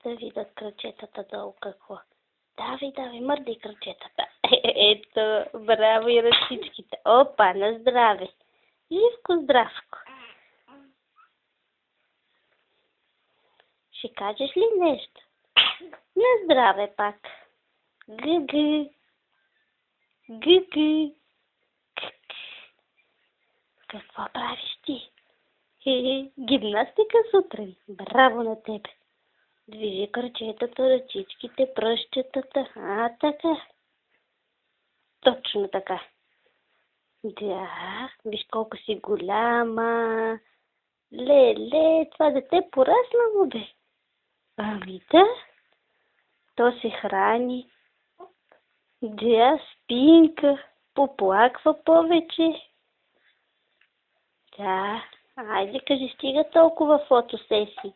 Да видят кръчетата долу какво. Давай, мърдай кръчетата. Ето, браво и ръчичките. Опа, на здраве. Живко, здравко. Ще кажеш ли нещо? На здраве пак. Гъ-гъ. Гъ-гъ. Какво правиш ти? Гимнастика сутрин. Браво на тебе. Движи кръчетата, ръчичките, пръщетата. Така. Точно така. Да, виж колко си голяма. Леле, това дете пораснало бе. Ами да, то се храни. Да, спинка, поплаква повече. Да, айде кажи, стига толкова фотосесии.